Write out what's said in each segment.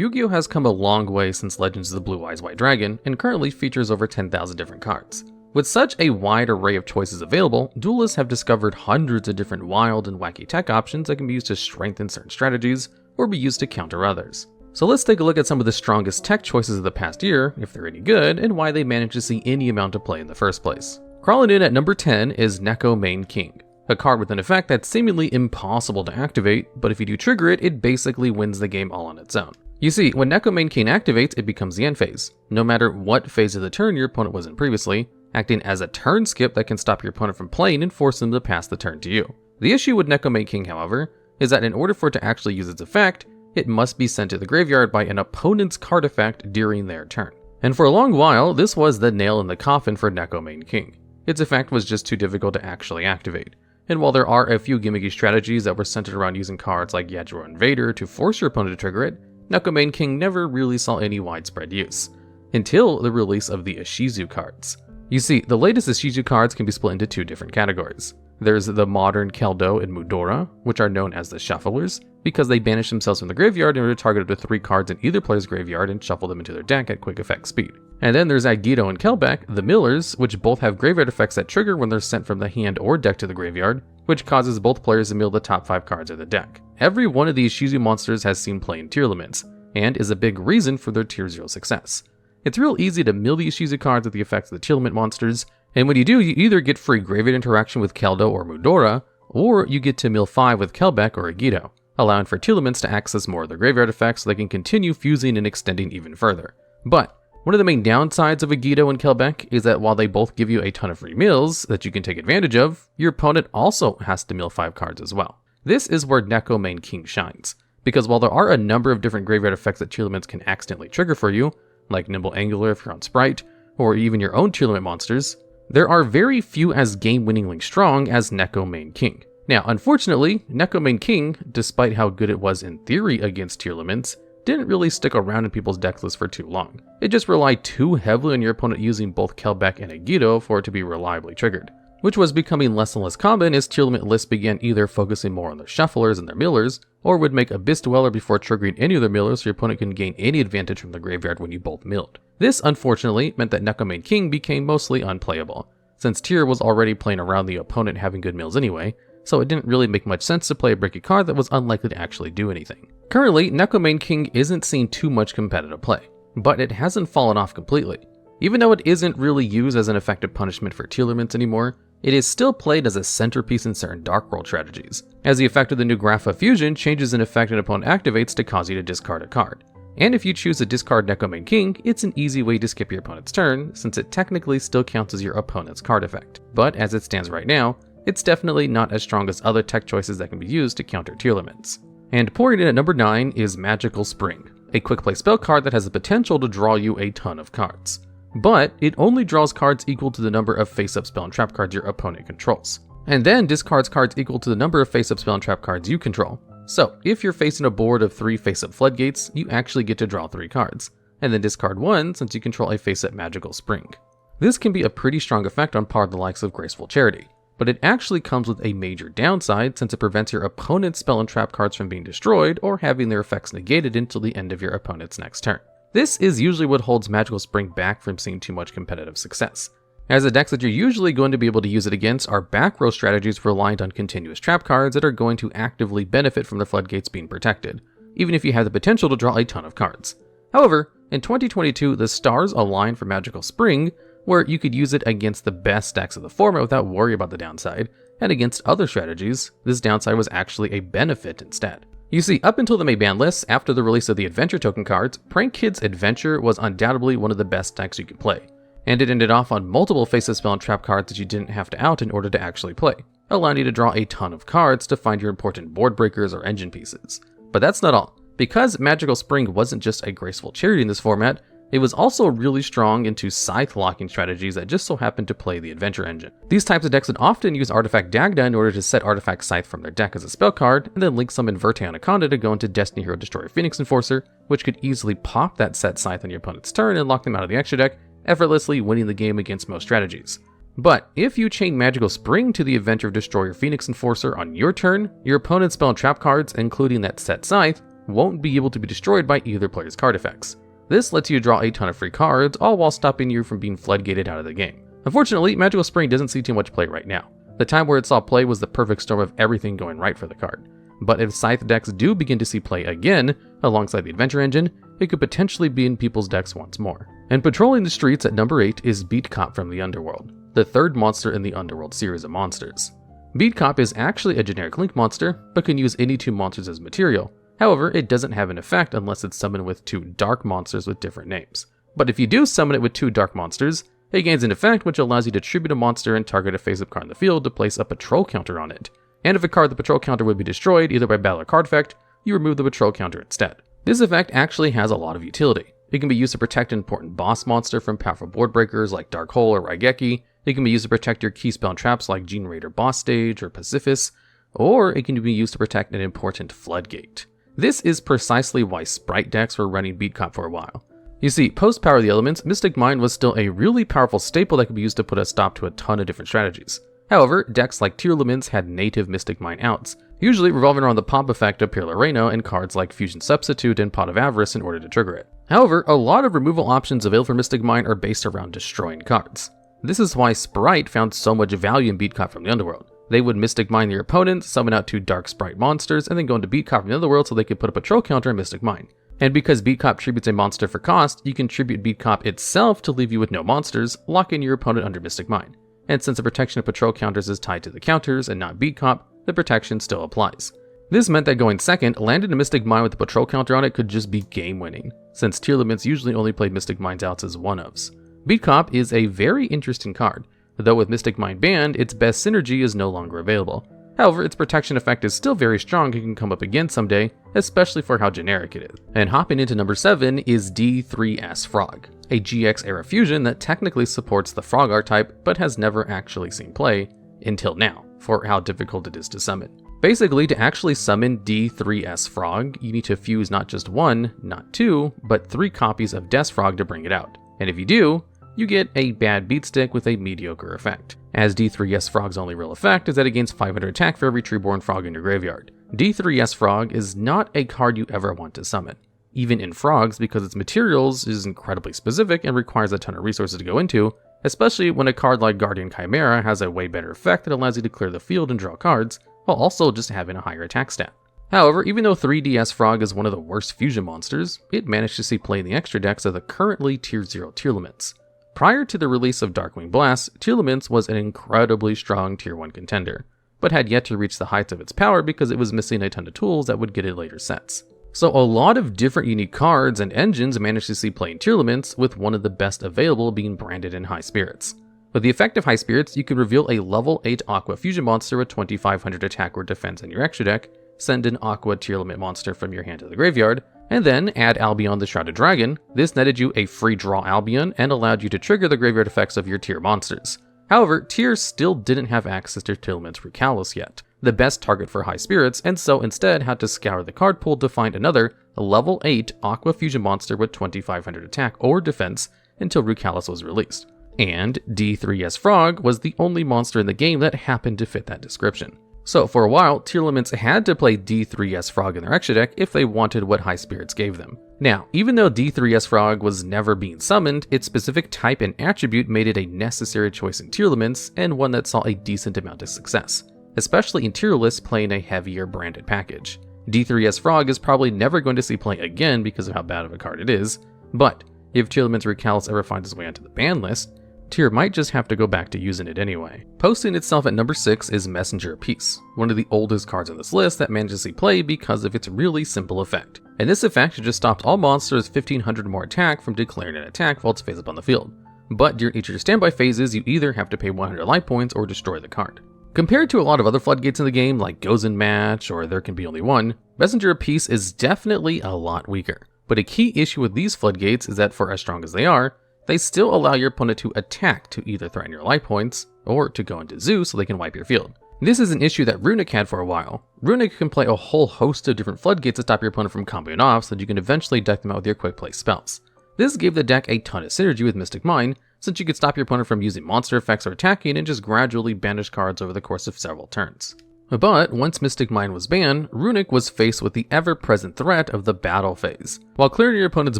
Yu-Gi-Oh has come a long way since Legends of the Blue Eyes White Dragon, and currently features over 10,000 different cards. With such a wide array of choices available, duelists have discovered hundreds of different wild and wacky tech options that can be used to strengthen certain strategies, or be used to counter others. So let's take a look at some of the strongest tech choices of the past year, if they're any good, and why they managed to see any amount of play in the first place. Crawling in at number 10 is Neko Main King, a card with an effect that's seemingly impossible to activate, but if you do trigger it, it basically wins the game all on its own. You see, when Neko Main King activates, it becomes the end phase, no matter what phase of the turn your opponent was in previously, acting as a turn skip that can stop your opponent from playing and force them to pass the turn to you. The issue with Neko Main King, however, is that in order for it to actually use its effect, it must be sent to the graveyard by an opponent's card effect during their turn. And for a long while, this was the nail in the coffin for Neko Main King. Its effect was just too difficult to actually activate. And while there are a few gimmicky strategies that were centered around using cards like Yugioh and Vader to force your opponent to trigger it, Neko Main King never really saw any widespread use, until the release of the Ishizu cards. You see, the latest Ishizu cards can be split into two different categories. There's the modern Keldo and Mudora, which are known as the Shufflers, because they banish themselves from the graveyard in order to target up to 3 cards in either player's graveyard and shuffle them into their deck at quick effect speed. And then there's Agito and Kelbeck, the Millers, which both have graveyard effects that trigger when they're sent from the hand or deck to the graveyard, which causes both players to mill the top 5 cards of the deck. Every one of these Ishizu monsters has seen play in tier limits, and is a big reason for their tier 0 success. It's real easy to mill the Ishizu cards with the effects of the tier limit monsters, and when you do, you either get free graveyard interaction with Keldo or Mudora, or you get to mill 5 with Kelbeck or Agito, allowing for tier limits to access more of the graveyard effects so they can continue fusing and extending even further. But one of the main downsides of Agito and Kelbeck is that while they both give you a ton of free mills that you can take advantage of, your opponent also has to mill 5 cards as well. This is where Neko Main King shines, because while there are a number of different graveyard effects that tier limits can accidentally trigger for you, like Nimble Angler if you're on Sprite, or even your own tier limit monsters, there are very few as game-winningly strong as Neko Main King. Now, unfortunately, Neko Main King, despite how good it was in theory against tier limits, didn't really stick around in people's deck lists for too long. It just relied too heavily on your opponent using both Kelbeck and Agito for it to be reliably triggered, which was becoming less and less common as tier limit lists began either focusing more on their Shufflers and their Millers, or would make Abyss Dweller before triggering any of their Millers so your opponent can gain any advantage from the graveyard when you both milled. This, unfortunately, meant that Neko Main King became mostly unplayable, since tier was already playing around the opponent having good mills anyway, so it didn't really make much sense to play a bricky card that was unlikely to actually do anything. Currently, Neko Main King isn't seeing too much competitive play, but it hasn't fallen off completely. Even though it isn't really used as an effective punishment for tier limits anymore, it is still played as a centerpiece in certain Dark World strategies, as the effect of the new Grapha Fusion changes an effect an opponent activates to cause you to discard a card. And if you choose to discard Neko Main King, it's an easy way to skip your opponent's turn, since it technically still counts as your opponent's card effect. But as it stands right now, it's definitely not as strong as other tech choices that can be used to counter tier limits. And pouring in at number 9 is Magical Spring, a quick play spell card that has the potential to draw you a ton of cards. But it only draws cards equal to the number of face-up spell and trap cards your opponent controls, and then discards cards equal to the number of face-up spell and trap cards you control. So if you're facing a board of 3 face-up floodgates, you actually get to draw 3 cards, and then discard 1 since you control a face-up Magical Spring. This can be a pretty strong effect on par the likes of Graceful Charity, but it actually comes with a major downside since it prevents your opponent's spell and trap cards from being destroyed or having their effects negated until the end of your opponent's next turn. This is usually what holds Magical Spring back from seeing too much competitive success, as the decks that you're usually going to be able to use it against are back row strategies reliant on continuous trap cards that are going to actively benefit from the floodgates being protected, even if you have the potential to draw a ton of cards. However, in 2022, the stars aligned for Magical Spring, where you could use it against the best decks of the format without worry about the downside, and against other strategies, this downside was actually a benefit instead. You see, up until the May ban lists, after the release of the Adventure token cards, Prank Kids Adventure was undoubtedly one of the best decks you could play, and it ended off on multiple face-up spell and trap cards that you didn't have to out in order to actually play, allowing you to draw a ton of cards to find your important board breakers or engine pieces. But that's not all. Because Magical Spring wasn't just a Graceful Charity in this format, it was also really strong into scythe locking strategies that just so happened to play the Adventure engine. These types of decks would often use Artifact Dagda in order to set Artifact Scythe from their deck as a spell card, and then link some Inverte Anaconda to go into Destiny Hero Destroyer Phoenix Enforcer, which could easily pop that set Scythe on your opponent's turn and lock them out of the extra deck, effortlessly winning the game against most strategies. But if you chain Magical Spring to the Adventure of Destroyer Phoenix Enforcer on your turn, your opponent's spell and trap cards, including that set Scythe, won't be able to be destroyed by either player's card effects. This lets you draw a ton of free cards, all while stopping you from being floodgated out of the game. Unfortunately, Magical Spring doesn't see too much play right now. The time where it saw play was the perfect storm of everything going right for the card. But if Scythe decks do begin to see play again, alongside the Adventure Engine, it could potentially be in people's decks once more. And patrolling the streets at number 8 is Beat Cop from the Underworld, the third monster in the Underworld series of monsters. Beat Cop is actually a generic link monster, but can use any 2 monsters as material. However, it doesn't have an effect unless it's summoned with 2 dark monsters with different names. But if you do summon it with 2 dark monsters, it gains an effect which allows you to tribute a monster and target a face-up card in the field to place a patrol counter on it. And if a card the patrol counter would be destroyed either by battle or card effect, you remove the patrol counter instead. This effect actually has a lot of utility. It can be used to protect an important boss monster from powerful board breakers like Dark Hole or Raigeki. It can be used to protect your key spell traps like Gene Raider Boss Stage or Pacifist, or it can be used to protect an important floodgate. This is precisely why Sprite decks were running Beat Cop for a while. You see, post-Power of the Elements, Mystic Mine was still a really powerful staple that could be used to put a stop to a ton of different strategies. However, decks like Tearlaments had native Mystic Mine outs, usually revolving around the pop effect of Pure Reino and cards like Fusion Substitute and Pot of Avarice in order to trigger it. However, a lot of removal options available for Mystic Mine are based around destroying cards. This is why Sprite found so much value in Beat Cop from the Underworld. They would Mystic Mine your opponent, summon out 2 Dark Sprite monsters, and then go into Beat Cop from the Underworld so they could put a patrol counter in Mystic Mine. And because Beat Cop tributes a monster for cost, you can tribute Beat Cop itself to leave you with no monsters, locking your opponent under Mystic Mine. And since the protection of patrol counters is tied to the counters and not Beat Cop, the protection still applies. This meant that going second, landing a Mystic Mine with the patrol counter on it could just be game winning, since Tearlaments usually only played Mystic Mines outs as one-ofs. Beat Cop is a very interesting card, though with Mystic Mine banned, its best synergy is no longer available. However, its protection effect is still very strong and can come up again someday, especially for how generic it is. And hopping into number 7 is D3S Frog, a GX era fusion that technically supports the Frog archetype, but has never actually seen play, until now, for how difficult it is to summon. Basically, to actually summon D3S Frog, you need to fuse not just 1, not 2, but 3 copies of Des Frog to bring it out. And if you do, you get a bad beat stick with a mediocre effect, as D3S Frog's only real effect is that it gains 500 attack for every Treeborn Frog in your graveyard. D3S Frog is not a card you ever want to summon, even in Frogs, because its materials is incredibly specific and requires a ton of resources to go into, especially when a card like Guardian Chimera has a way better effect that allows you to clear the field and draw cards, while also just having a higher attack stat. However, even though 3DS Frog is one of the worst fusion monsters, it managed to see play in the extra decks of the currently Tier 0 Tearlaments. Prior to the release of Darkwing Blast, Tearlaments was an incredibly strong Tier 1 contender, but had yet to reach the heights of its power because it was missing a ton of tools that would get it later sets. So a lot of different unique cards and engines managed to see play in Tearlaments, with one of the best available being branded in High Spirits. With the effect of High Spirits, you can reveal a level 8 Aqua Fusion monster with 2500 attack or defense in your extra deck, send an Aqua Tearlament monster from your hand to the graveyard, and then add Albion the Shrouded Dragon. This netted you a free draw Albion and allowed you to trigger the graveyard effects of your tier monsters. However, tiers still didn't have access to Tearlament's Rucalis yet, the best target for High Spirits, and so instead had to scour the card pool to find another level 8 Aqua Fusion monster with 2500 attack or defense until Rucalis was released. And D3S Frog was the only monster in the game that happened to fit that description. So for a while, Tearlaments had to play D3S Frog in their extra deck if they wanted what High Spirits gave them. Now, even though D3S Frog was never being summoned, its specific type and attribute made it a necessary choice in Tearlaments, and one that saw a decent amount of success, especially in tier lists playing a heavier branded package. D3S Frog is probably never going to see play again because of how bad of a card it is, but if Tearlaments Rucalis ever finds its way onto the ban list, Tier might just have to go back to using it anyway. Posting itself at number 6 is Messenger of Peace, one of the oldest cards on this list that manages to see play because of its really simple effect. And this effect just stops all monsters with 1500 more attack from declaring an attack while it's face up on the field. But during each of your standby phases, you either have to pay 100 life points or destroy the card. Compared to a lot of other floodgates in the game, like Gozen Match or There Can Be Only One, Messenger of Peace is definitely a lot weaker. But a key issue with these floodgates is that for as strong as they are, they still allow your opponent to attack to either threaten your life points, or to go into zoo so they can wipe your field. This is an issue that Runic had for a while. Runic can play a whole host of different floodgates to stop your opponent from comboing off so that you can eventually deck them out with your quick play spells. This gave the deck a ton of synergy with Mystic Mine, since you could stop your opponent from using monster effects or attacking and just gradually banish cards over the course of several turns. But once Mystic Mine was banned, Runic was faced with the ever-present threat of the battle phase. While clearing your opponent's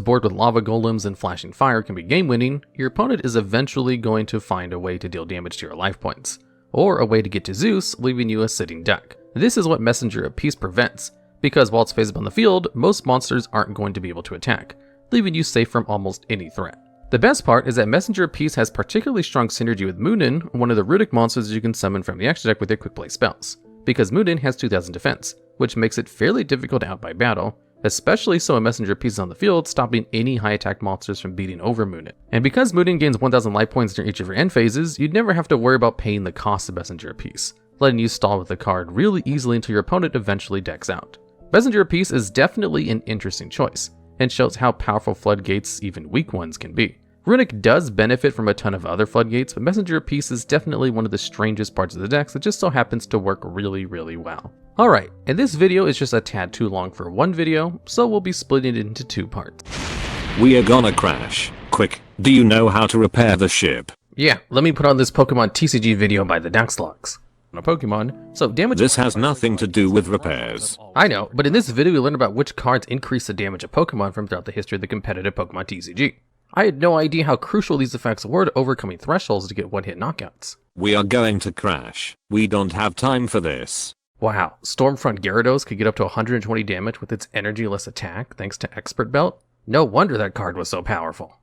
board with lava golems and flashing fire can be game-winning, your opponent is eventually going to find a way to deal damage to your life points, or a way to get to Zeus, leaving you a sitting duck. This is what Messenger of Peace prevents, because while it's phased on the field, most monsters aren't going to be able to attack, leaving you safe from almost any threat. The best part is that Messenger of Peace has particularly strong synergy with Munin, one of the Runic monsters you can summon from the extra deck with your quick play spells, because Munin has 2000 defense, which makes it fairly difficult to outbuy battle, especially so a Messenger of Peace is on the field, stopping any high attack monsters from beating over Munin. And because Munin gains 1000 life points during each of your end phases, you'd never have to worry about paying the cost of Messenger of Peace, letting you stall with the card really easily until your opponent eventually decks out. Messenger of Peace is definitely an interesting choice, and shows how powerful floodgates, even weak ones, can be. Runic does benefit from a ton of other floodgates, but Messenger of Peace is definitely one of the strangest parts of the decks that just so happens to work really, really well. Alright, and this video is just a tad too long for one video, so we'll be splitting it into 2 parts. We are gonna crash. Quick, do you know how to repair the ship? Yeah, let me put on this Pokemon TCG video by TheDuelLogs. On a Pokemon, so damage— This has nothing to do with repairs. I know, but in this video we learn about which cards increase the damage of Pokemon from throughout the history of the competitive Pokemon TCG. I had no idea how crucial these effects were to overcoming thresholds to get one-hit knockouts. We are going to crash. We don't have time for this. Wow, Stormfront Gyarados could get up to 120 damage with its energy-less attack thanks to Expert Belt? No wonder that card was so powerful.